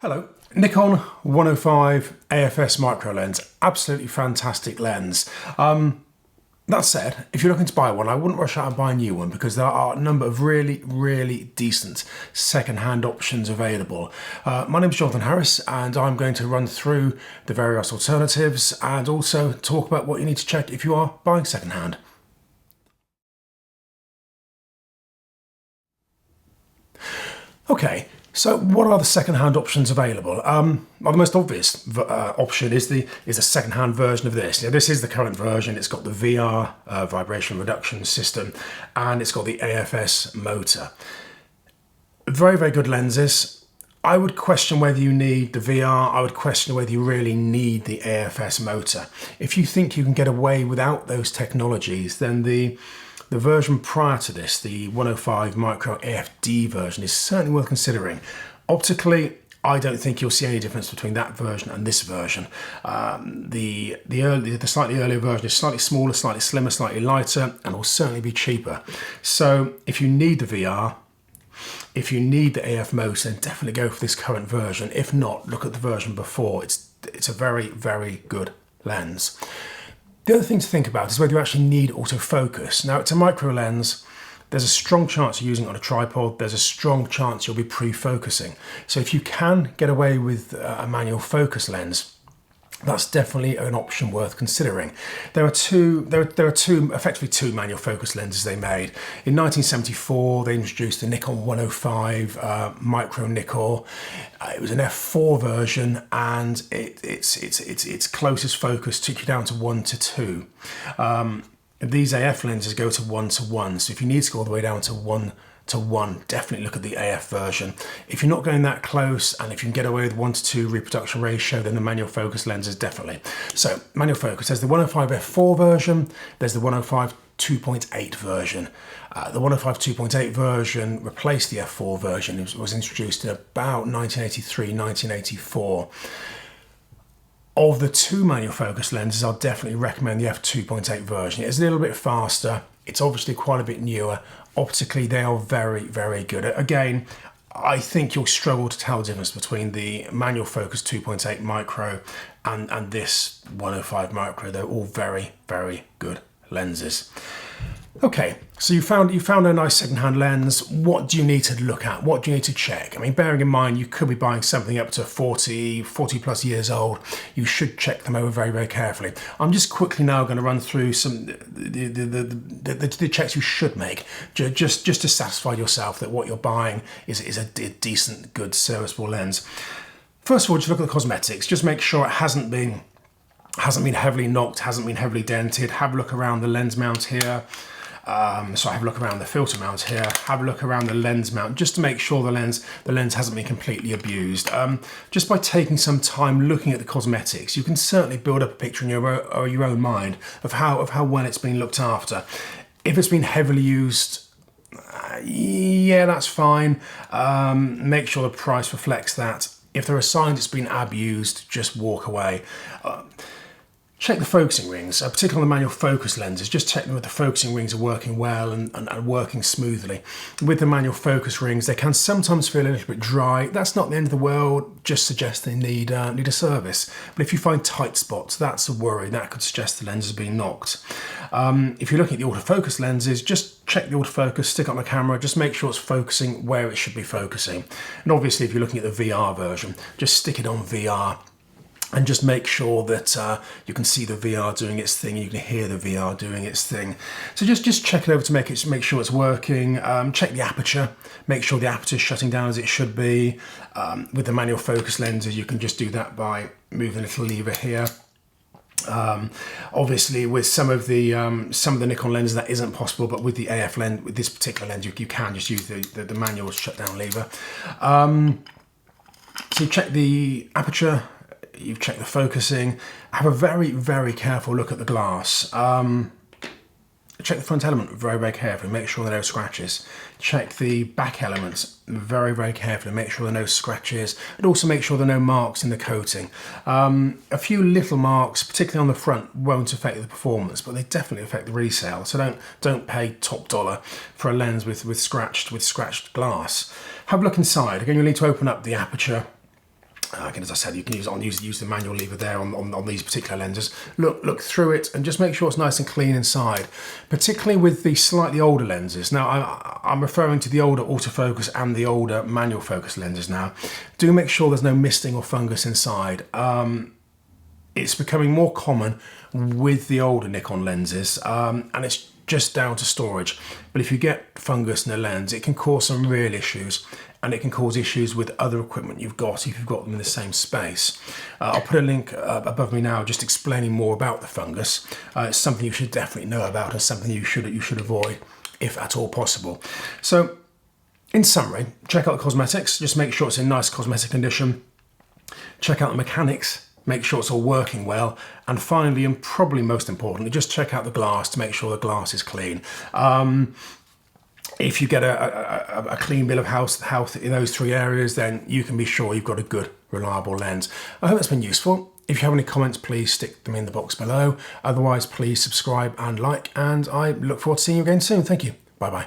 Hello, Nikon 105 AFS micro lens, absolutely fantastic lens. That said, if you're looking to buy one, I wouldn't rush out and buy a new one because there are a number of really decent second-hand options available. My name is Jonathan Harris and I'm going to run through the various alternatives and also talk about what you need to check if you are buying second-hand. Okay. So what are the second-hand options available? Well, the most obvious option is the second-hand version of this. Now, this is the current version. It's got the VR vibration reduction system and it's got the AFS motor. Very good lenses. I would question whether you need the VR. I would question whether you really need the AFS motor. If you think you can get away without those technologies, then the version prior to this, the 105 Micro AFD version, is certainly worth considering. Optically, I don't think you'll see any difference between that version and this version. The slightly earlier version is slightly smaller, slightly slimmer, slightly lighter, and will certainly be cheaper. So if you need the VR, if you need the AF motor, then definitely go for this current version. If not, look at the version before. It's a very good lens. The other thing to think about is whether you actually need autofocus. Now, it's a micro lens. There's a strong chance of using it on a tripod. There's a strong chance you'll be pre-focusing. So if you can get away with a manual focus lens, that's definitely an option worth considering. There are effectively two manual focus lenses they made. In 1974, they introduced the Nikon 105 Micro Nikkor. It was an f4 version, and its closest focus took you down to 1:2. These AF lenses go to 1:1, so if you need to go all the way down to 1:1, definitely look at the AF version. If you're not going that close, and if you can get away with 1:2 reproduction ratio, then the manual focus lenses definitely. So manual focus, there's the 105 f4 version, there's the 105 2.8 version. The 105 2.8 version replaced the f4 version. It was introduced in about 1983, 1984. Of the two manual focus lenses, I'll definitely recommend the f2.8 version. It's a little bit faster. It's obviously quite a bit newer. Optically, they are very good. Again, I think you'll struggle to tell the difference between the manual focus 2.8 micro and this 105 micro. They're all very good lenses. Okay, so you found a nice second-hand lens. What do you need to look at? What do you need to check? I mean, bearing in mind you could be buying something up to 40 plus years old. You should check them over very carefully. I'm just quickly now going to run through some the checks you should make, just to satisfy yourself that what you're buying is a decent, good, serviceable lens. First of all, just look at the cosmetics. Just make sure it hasn't been heavily knocked, hasn't been heavily dented. Have a look around the lens mount here. So have a look around the filter mount here, have a look around the lens mount, just to make sure the lens hasn't been completely abused. Just by taking some time looking at the cosmetics, you can certainly build up a picture in your own mind of how well it's been looked after. If it's been heavily used, yeah, that's fine. Make sure the price reflects that. If there are signs it's been abused, just walk away. Check the focusing rings, particularly on the manual focus lenses. Just check that the focusing rings are working well and working smoothly. With the manual focus rings, they can sometimes feel a little bit dry. That's not the end of the world, just suggests they need a service. But if you find tight spots, that's a worry. That could suggest the lens has been knocked. If you're looking at the autofocus lenses, just check the autofocus, stick it on the camera, just make sure it's focusing where it should be focusing. And obviously, if you're looking at the VR version, just stick it on VR. And just make sure that you can see the VR doing its thing, you can hear the VR doing its thing. So just check it over to make sure it's working. Check the aperture, make sure the aperture is shutting down as it should be. With the manual focus lenses, you can just do that by moving a little lever here. Obviously, with some of the Nikon lenses that isn't possible, but with the AF lens, with this particular lens, you can just use the manual shutdown lever. So you check the aperture. You've checked the focusing. Have a very careful look at the glass. Check the front element very carefully. Make sure there are no scratches. Check the back elements very carefully. Make sure there are no scratches, and also make sure there are no marks in the coating. A few little marks, particularly on the front, won't affect the performance, but they definitely affect the resale. So don't pay top dollar for a lens with scratched glass. Have a look inside. Again, you'll need to open up the aperture. Again, as I said, you can use the manual lever there on these particular lenses. Look through it and just make sure it's nice and clean inside, particularly with the slightly older lenses. Now, I'm referring to the older autofocus and the older manual focus lenses now. Do make sure there's no misting or fungus inside. It's becoming more common with the older Nikon lenses, and it's just down to storage. But if you get fungus in the lens, it can cause some real issues, and it can cause issues with other equipment you've got if you've got them in the same space. I'll put a link above me now just explaining more about the fungus. It's something you should definitely know about and something you should avoid if at all possible. So in summary, check out the cosmetics, just make sure it's in nice cosmetic condition. Check out the mechanics, make sure it's all working well, and finally, and probably most importantly, just check out the glass to make sure the glass is clean. If you get a clean bill of health in those three areas, then you can be sure you've got a good, reliable lens. I hope that's been useful. If you have any comments, please stick them in the box below. Otherwise, please subscribe and like, and I look forward to seeing you again soon. Thank you. Bye-bye.